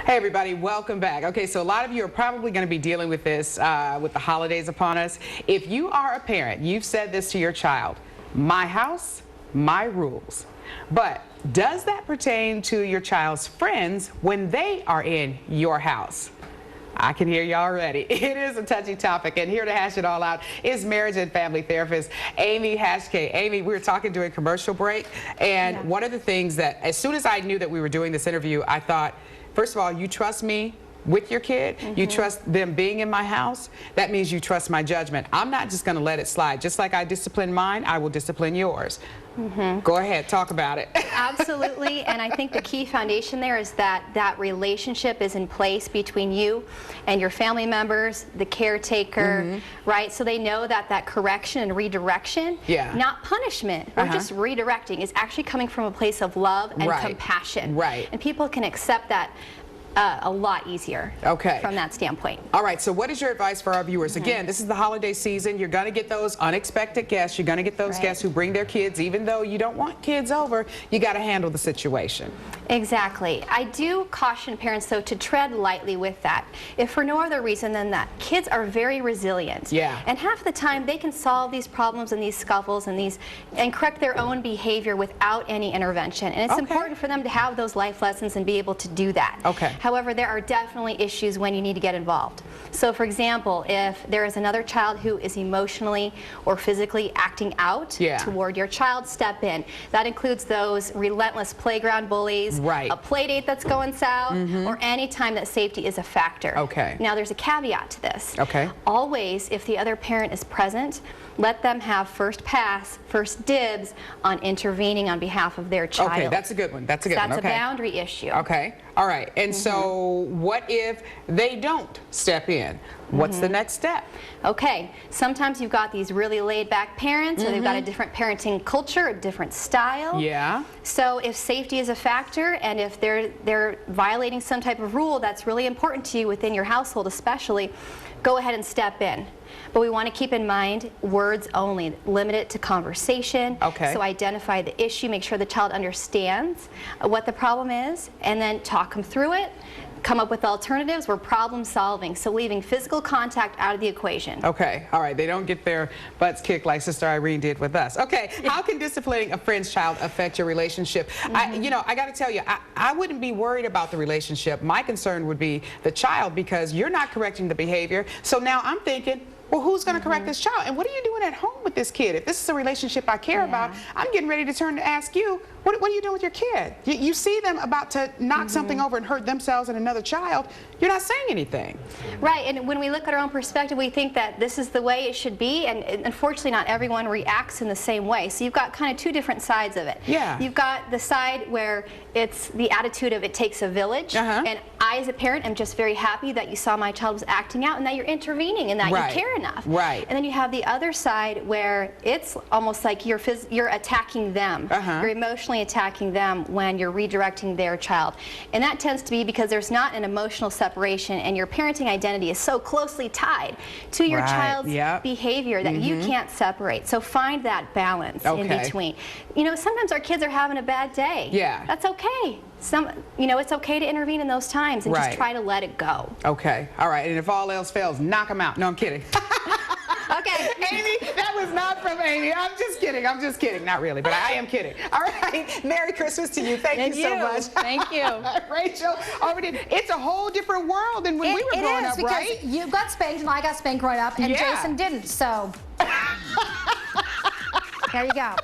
Hey everybody, welcome back. Okay, so a lot of you are probably going to be dealing with this with the holidays upon us. If you are a parent, you've said this to your child: my house, my rules. But does that pertain to your child's friends when they are in your house? I can hear you already. It is a touchy topic, and here to hash it all out is marriage and family therapist Amy Hachquet. Amy, we were talking during commercial break, and one of the things that, as soon as I knew that we were doing this interview, I thought, first of all, you trust me with your kid, you trust them being in my house, that means you trust my judgment. I'm not just going to let it slide. Just like I discipline mine, I will discipline yours. Go ahead, talk about it. Absolutely, and I think the key foundation there is that relationship is in place between you and your family members, the caretaker, right? So they know that correction and redirection, not punishment, or just redirecting, is actually coming from a place of love and compassion. And people can accept that a lot easier from that standpoint. All right, so what is your advice for our viewers? Again, this is the holiday season. You're going to get those unexpected guests. You're going to get those guests who bring their kids. Even though you don't want kids over, you got to handle the situation. Exactly. I do caution parents, though, to tread lightly with that, if for no other reason than that kids are very resilient. And half the time they can solve these problems and these scuffles and correct their own behavior without any intervention. And it's important for them to have those life lessons and be able to do that. However, there are definitely issues when you need to get involved. So, for example, if there is another child who is emotionally or physically acting out toward your child, step in. That includes those relentless playground bullies, a play date that's going south, or any time that safety is a factor. Now, there's a caveat to this. Always, if the other parent is present, let them have first pass, first dibs on intervening on behalf of their child. Okay, that's a good one. That's a good one. That's a boundary issue. All right. And so what if they don't step in? What's the next step? Okay. Sometimes you've got these really laid-back parents, or they've got a different parenting culture, a different style. So if safety is a factor, and if they're violating some type of rule that's really important to you within your household especially, go ahead and step in. But we want to keep in mind words only. Limit it to conversation. So identify the issue, make sure the child understands what the problem is, and then talk them through it. Come up with alternatives. We're problem solving, so leaving physical contact out of the equation. All right. They don't get their butts kicked like Sister Irene did with us. How can disciplining a friend's child affect your relationship? I got to tell you, I wouldn't be worried about the relationship. My concern would be the child, because you're not correcting the behavior. So now I'm thinking, well, who's going to correct this child? And what are you doing at home with this kid? If this is a relationship I care about, I'm getting ready to turn to ask you, what are you doing with your kid? You see them about to knock something over and hurt themselves and another child. You're not saying anything. And when we look at our own perspective, we think that this is the way it should be, and unfortunately not everyone reacts in the same way. So you've got kind of two different sides of it. You've got the side where it's the attitude of it takes a village, and I as a parent am just very happy that you saw my child was acting out and that you're intervening and that you care enough. And then you have the other side where it's almost like you're attacking them. You're emotionally attacking them when you're redirecting their child. And that tends to be because there's not an emotional separation, and your parenting identity is so closely tied to your child's behavior that you can't separate. So find that balance in between. Sometimes our kids are having a bad day. That's okay. It's okay to intervene in those times and just try to let it go. All right. And if all else fails, knock them out. No, I'm kidding. Amy, that was not from Amy. I'm just kidding. I'm just kidding. Not really, but I am kidding. All right. Merry Christmas to you. Thank you so much. Thank you. Rachel, it's a whole different world than when we were growing up, right? You got spanked and I got spanked growing up, and Jason didn't. So there you go.